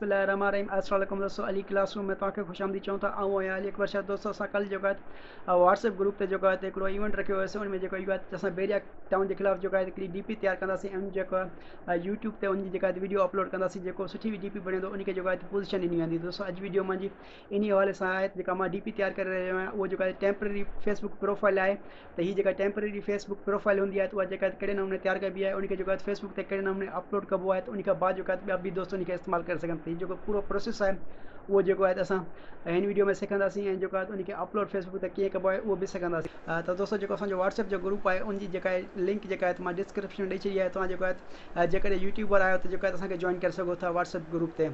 बिस्मिल्लाहिर्रहमानिर्रहीम अस्सलाम वालेकुम दोस्तों अली क्लासरूम में तव्हांखे खुश आमदी चऊं था ऐं अली अकबर शाह दोस्तों असां कल जेको आहे व्हाट्सएप ग्रुप ते जेको आहे हिकिड़ो इवेंट रखियो हुयोसीं उन में जेको इहो आहे असां बेरिया टाउन जे ख़िलाफ़ु जेको आहे हिकिड़ी डीपी तयारु कंदासीं ऐं जेको आहे यूट्यूब ते उनजी जेका वीडियो अपलोड कंदासीं जेको सुठी डीपी बणंदो उनखे जेको आहे पोजीशन ॾिनी वेंदी दोस्तों अॼु वीडियो मुंहिंजी इन हवाले सां आहे जेका मां डीपी तयारु करे रहियो आहियां उहो जेको आहे टेम्पररी फेसबुक प्रोफाइल आहे त हीअ जेका टेम्पररी फेसबुक प्रोफाइल हूंदी आहे त उहा जेका कहिड़े नमूने तयारु कबी आहे उनखे जेको आहे फेसबुक ते कहिड़े नमूने अपलोड कबो आहे त उनखां बाद जेको आहे ॿिया बि दोस्त उनखे इस्तेमालु करे सघनि था जेको पूरो प्रोसेस आहे वो जो है असां हिन वीडियो में सिखंदासीं ऐं जेको आहे उनखे अपलोड फेसबुक ते कीअं कबो आहे उहो बि सिखंदासीं त दोस्तों जेको असांजो व्हाट्सएप जो ग्रुप आहे उनजी जेका आहे लिंक जेका आहे मां डिस्क्रिप्शन ॾेई छॾी आहे तव्हां जेको आहे जेकॾहिं यूट्यूबर आहियो त जेको आहे असांखे जॉइन करे सघो था व्हाट्सएप ग्रुप ते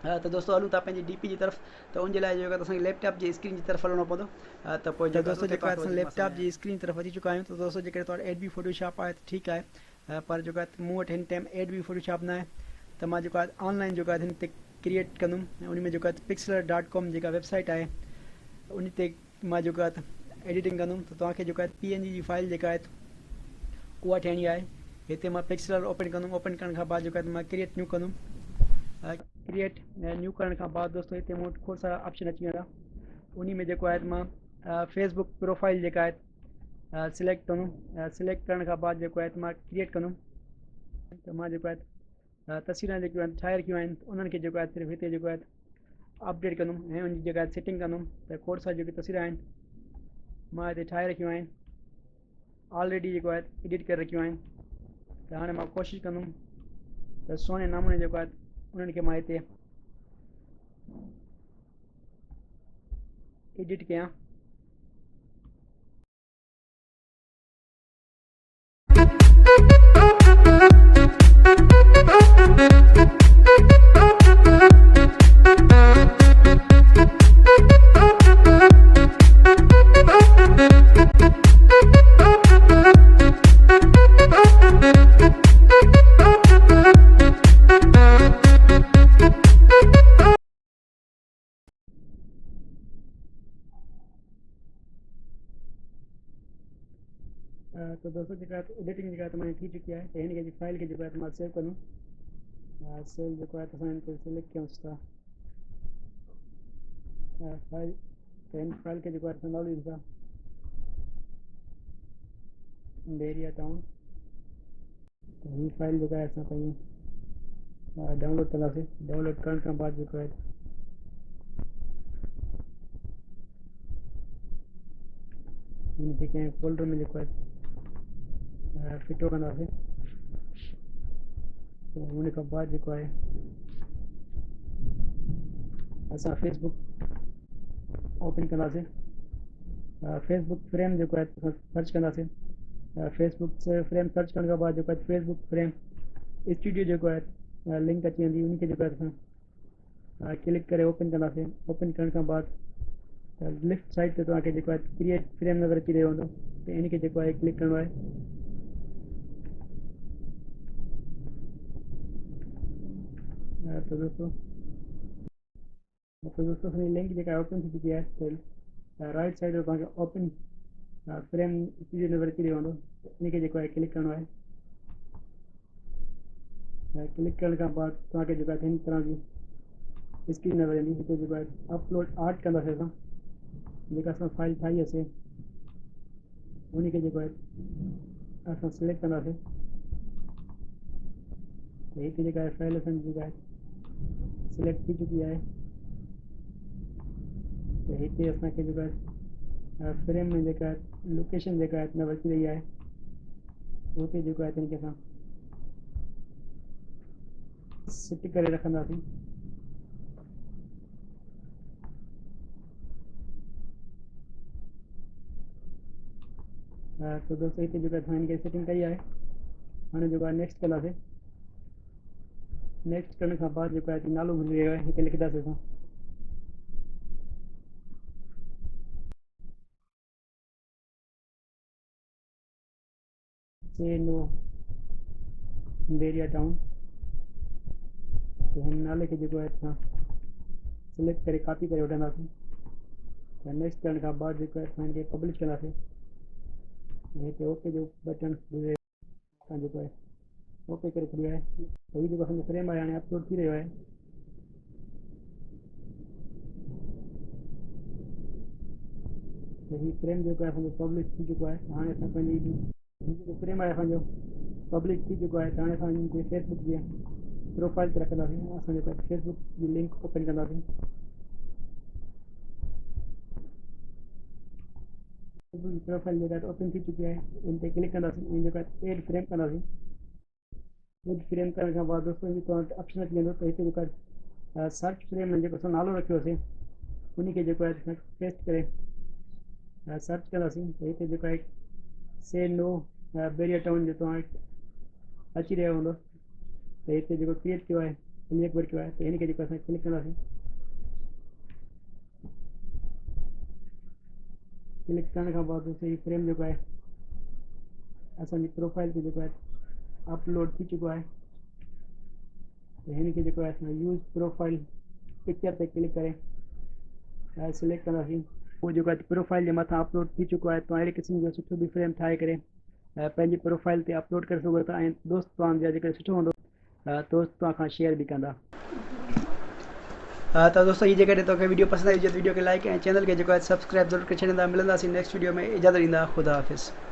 त दोस्तों हलूं था पंहिंजी डीपी जी तरफ़ त उनजे लाइ जेको आहे असांखे लैपटॉप जी स्क्रीन जी तरफ़ हलणो पवंदो त पोइ दोस्तों जेको आहे असां लैपटॉप जी स्क्रीन तरफ़ अची चुका आहियूं त दोस्तों जेकॾहिं तव्हां एड बी फोटोशॉप आहे त ठीकु आहे पर जेको आहे मूं वटि हिन टाइम एड बी फोटोशॉप न आहे त मां जेको आहे ऑनलाइन जेको आहे हिन ते क्रिएट कंदुमि उन में जेको आहे pixlr.com जेका वेबसाइट आहे उन ते मां जेको आहे एडिटिंग कंदुमि त तव्हांखे जेको आहे PNG जी फाइल जेका आहे उहा ठाहिणी आहे हिते मां पिक्सलर ओपन कंदुमि ओपन करण खां बाद जेको आहे मां क्रिएट न्यू कंदुमि क्रिएट न्यू करण खां बाद दोस्तों हिते मूं वटि खोड़ सारा ऑप्शन अची वेंदा उन में जेको आहे मां फेसबुक प्रोफाइल जेका आहे सिलेक्ट कंदुमि सिलेक्ट करण खां बाद जेको आहे मां क्रिएट कंदुमि त मां जेको आहे तस्वीरां जेकियूं आहिनि ठाहे रखियूं आहिनि उन्हनि खे जेको आहे सिर्फ़ु हिते जेको आहे अपडेट कंदुमि ऐं उनजी जेका आहे सेटिंग कंदुमि त खोड़ सारी जेकी तस्वीरां आहिनि मां हिते ठाहे रखियूं आहिनि ऑलरेडी जेको आहे एडिट करे रखियूं आहिनि त हाणे मां कोशिशि कंदुमि त सुहिणे नमूने जेको आहे उन्हनि खे मां हिते एडिट कयां तो दोस्तों जेका एडिटिंग जेका तमामु थी चुकी आहे त हिन खे फाइल खे जेको आहे मां सेव कंदुमि सेव जेको आहे असां हिन खे सिलेक्ट कयूंसि था फाइल त हिन फाइल खे जेको आहे असां नालो ॾियूं था बेरिया टाउन त हीअ फाइल जेका आहे असां पंहिंजी डाउनलोड कंदासीं डाउनलोड करण खां बाद जेको आहे हिनखे कंहिं फोल्डर में जेको आहे फिटो कंदासीं त हुन खां बाद जेको आहे असां फेसबुक ओपन कंदासीं फेसबुक फ्रेम जेको आहे असां सर्च कंदासीं फेसबुक फ्रेम सर्च करण खां बाद जेको आहे फेसबुक फ्रेम स्टूडियो जेको आहे लिंक अची वेंदी उनखे जेको आहे असां क्लिक करे ओपन कंदासीं ओपन करण खां बाद लेफ्ट साइड ते तव्हांखे जेको आहे क्रिएट फ्रेम नज़र अची रहियो हूंदो त इनखे जेको आहे क्लिक करिणो आहे तो दोस्तों असांजी लिंक जेका आहे ओपन थी चुकी आहे त राइट साइड ते तव्हांखे ओपन फ्रेम स्टूडियो नज़र अची रहियो हूंदो इनखे जेको आहे क्लिक करिणो आहे क्लिक करण खां बाद तव्हांखे जेको आहे हिन तरह जी स्क्रीन नज़र ईंदी हिते जेको आहे अपलोड आर्ट कंदासीं असां जेका असां फाइल ठाही हुईसीं उनखे जेको आहे असां सिलेक्ट कंदासीं त हिते जेका आहे फाइल असांजी जेका आहे सिलेक्ट थी चुकी आहे त हिते असांखे जेको आहे फ्रेम में जेका आहे लोकेशन जेका आहे नज़र अची रही आहे उते जेको आहे तिनखे असां सेट करे रखंदासीं तो दोस्तों हिते जेको आहे असां हिनखे सेटिंग कई आहे हाणे जेको आहे नेक्स्ट कंदासीं नेक्स्ट करण खां बाद जेको आहे नालो भुली रहियो आहे हिते लिखंदासीं असां से नो बेरिया टाउन तो हिन नाले खे जेको आहे असां सिलेक्ट करे कॉपी करे वठंदासीं त नेक्स्ट करण खां बाद जेको आहे असां हिनखे पब्लिश कंदासीं हिते ओके जो बटन असां जेको आहे ओके करे छॾियो आहे त हीउ जेको असांजो फ्रेम आहे हाणे अपलोड थी रहियो आहे ही फ्रेम जो है पब्लिक थी चुको है। हाँ असां पंहिंजी फ्रेम है असांजो पब्लिक थी चुको है। हाणे असां हिनखे फेसबुक जी प्रोफाइल ते रखंदासीं। असां जेका फेसबुक जी लिंक ओपन कंदासीं। फेसबुक जी प्रोफाइल जेका ओपन थी चुकी है, इन ते क्लिक कंदासीं। इन जेका एड फ्रेम कंदासीं। एड फ्रेम करण खां बाद दोस्तों जी तव्हां वटि ऑप्शन अची वेंदो त हिते जेका सर्च फ्रेम में जेको असां नालो रखियोसीं उन खे जेको आहे पेस्ट करे सर्च कंदासीं त हिते जेको आहे से नो बैरियर टाउन जो तव्हां अची रहियो हूंदो त हिते जेको क्रिएट कयो आहे क्लिक वर्क कयो आहे त हिन खे जेको असां क्लिक कंदासीं। क्लिक करण खां बाद दोस्तों हीउ फ्रेम जेको आहे असांजी प्रोफाइल ते जेको आहे अपलोड थी चुको आहे। त हिन खे जेको आहे असां यूज़ प्रोफाइल पिक्चर ते क्लिक करे सिलेक्ट कंदासीं। वो जो प्रोफाइल के मथा अपलोड थी चुको है। तो अहिड़े क़िस्म जो सुठो भी फ्रेम ठाहे करे पंहिंजी प्रोफाइल ते अपलोड करे सघो था। ऐं दोस्त तव्हांजा जेके सुठो हूंदो दोस्त तव्हां खां शेयर भी कंदा। तो दोस्तों ये जेकॾहिं तव्हांखे वीडियो पसंद आई हुजे त वीडियो खे लाइक ऐं चैनल के जो सब्सक्राइब जरूर करे छॾींदा। मिलंदासीं नेक्स्ट वीडियो में। इजाज़त ॾींदा। ख़ुदा हाफ़िज़।